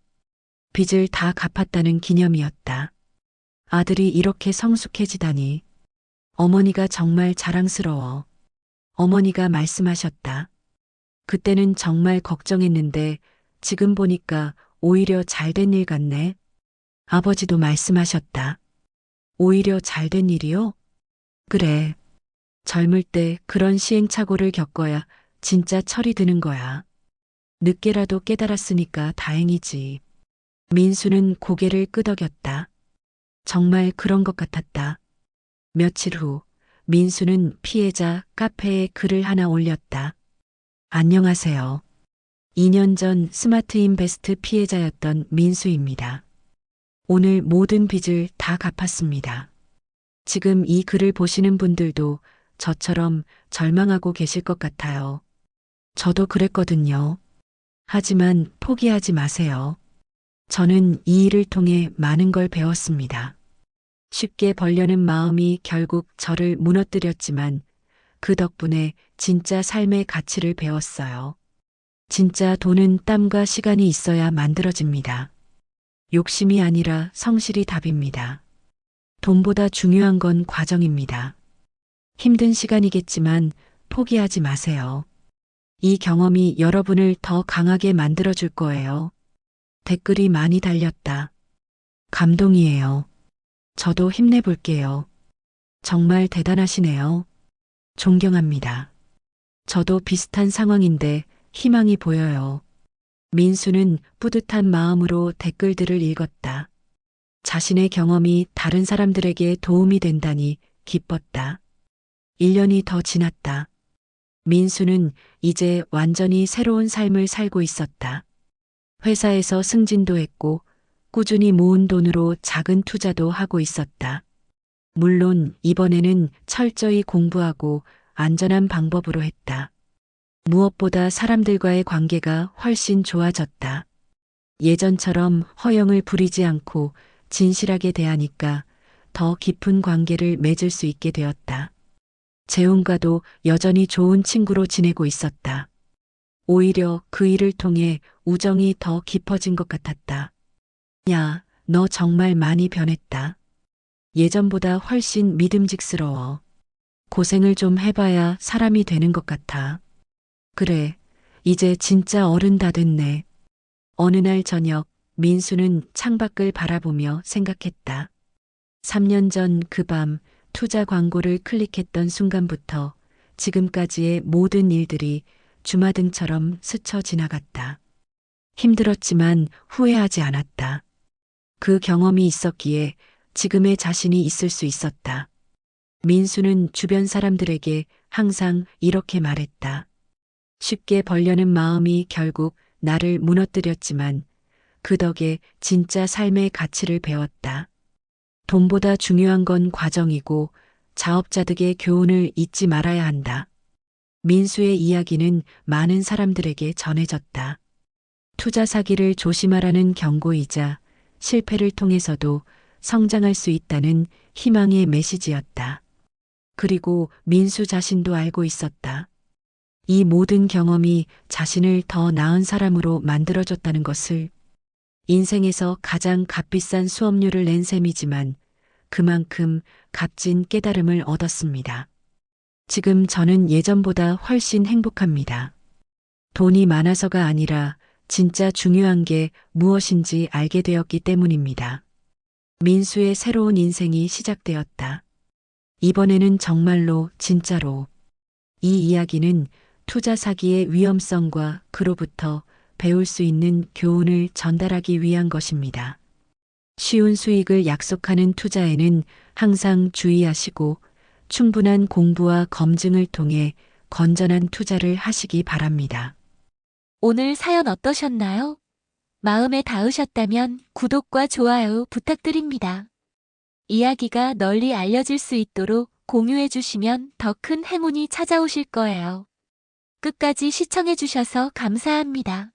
빚을 다 갚았다는 기념이었다. 아들이 이렇게 성숙해지다니. 어머니가 정말 자랑스러워. 어머니가 말씀하셨다. 그때는 정말 걱정했는데 지금 보니까 오히려 잘된 일 같네. 아버지도 말씀하셨다. 오히려 잘된 일이요? 그래. 젊을 때 그런 시행착오를 겪어야 진짜 철이 드는 거야. 늦게라도 깨달았으니까 다행이지. 민수는 고개를 끄덕였다. 정말 그런 것 같았다. 며칠 후, 민수는 피해자 카페에 글을 하나 올렸다. 안녕하세요. 2년 전 스마트 인베스트 피해자였던 민수입니다. 오늘 모든 빚을 다 갚았습니다. 지금 이 글을 보시는 분들도 저처럼 절망하고 계실 것 같아요. 저도 그랬거든요. 하지만 포기하지 마세요. 저는 이 일을 통해 많은 걸 배웠습니다. 쉽게 벌려는 마음이 결국 저를 무너뜨렸지만 그 덕분에 진짜 삶의 가치를 배웠어요. 진짜 돈은 땀과 시간이 있어야 만들어집니다. 욕심이 아니라 성실이 답입니다. 돈보다 중요한 건 과정입니다. 힘든 시간이겠지만 포기하지 마세요. 이 경험이 여러분을 더 강하게 만들어줄 거예요. 댓글이 많이 달렸다. 감동이에요. 저도 힘내볼게요. 정말 대단하시네요. 존경합니다. 저도 비슷한 상황인데 희망이 보여요. 민수는 뿌듯한 마음으로 댓글들을 읽었다. 자신의 경험이 다른 사람들에게 도움이 된다니 기뻤다. 1년이 더 지났다. 민수는 이제 완전히 새로운 삶을 살고 있었다. 회사에서 승진도 했고 꾸준히 모은 돈으로 작은 투자도 하고 있었다. 물론 이번에는 철저히 공부하고 안전한 방법으로 했다. 무엇보다 사람들과의 관계가 훨씬 좋아졌다. 예전처럼 허영을 부리지 않고 진실하게 대하니까 더 깊은 관계를 맺을 수 있게 되었다. 재훈과도 여전히 좋은 친구로 지내고 있었다. 오히려 그 일을 통해 우정이 더 깊어진 것 같았다. 야, 너 정말 많이 변했다. 예전보다 훨씬 믿음직스러워. 고생을 좀 해봐야 사람이 되는 것 같아. 그래, 이제 진짜 어른 다 됐네. 어느 날 저녁, 민수는 창밖을 바라보며 생각했다. 3년 전 그 밤 투자 광고를 클릭했던 순간부터 지금까지의 모든 일들이 주마등처럼 스쳐 지나갔다. 힘들었지만 후회하지 않았다. 그 경험이 있었기에 지금의 자신이 있을 수 있었다. 민수는 주변 사람들에게 항상 이렇게 말했다. 쉽게 벌려는 마음이 결국 나를 무너뜨렸지만 그 덕에 진짜 삶의 가치를 배웠다. 돈보다 중요한 건 과정이고 자업자득의 교훈을 잊지 말아야 한다. 민수의 이야기는 많은 사람들에게 전해졌다. 투자 사기를 조심하라는 경고이자 실패를 통해서도 성장할 수 있다는 희망의 메시지였다. 그리고 민수 자신도 알고 있었다. 이 모든 경험이 자신을 더 나은 사람으로 만들어줬다는 것을. 인생에서 가장 값비싼 수업료를 낸 셈이지만 그만큼 값진 깨달음을 얻었습니다. 지금 저는 예전보다 훨씬 행복합니다. 돈이 많아서가 아니라 진짜 중요한 게 무엇인지 알게 되었기 때문입니다. 민수의 새로운 인생이 시작되었다. 이번에는 정말로 진짜로. 이 이야기는 투자 사기의 위험성과 그로부터 배울 수 있는 교훈을 전달하기 위한 것입니다. 쉬운 수익을 약속하는 투자에는 항상 주의하시고 충분한 공부와 검증을 통해 건전한 투자를 하시기 바랍니다. 오늘 사연 어떠셨나요? 마음에 닿으셨다면 구독과 좋아요 부탁드립니다. 이야기가 널리 알려질 수 있도록 공유해 주시면 더 큰 행운이 찾아오실 거예요. 끝까지 시청해 주셔서 감사합니다.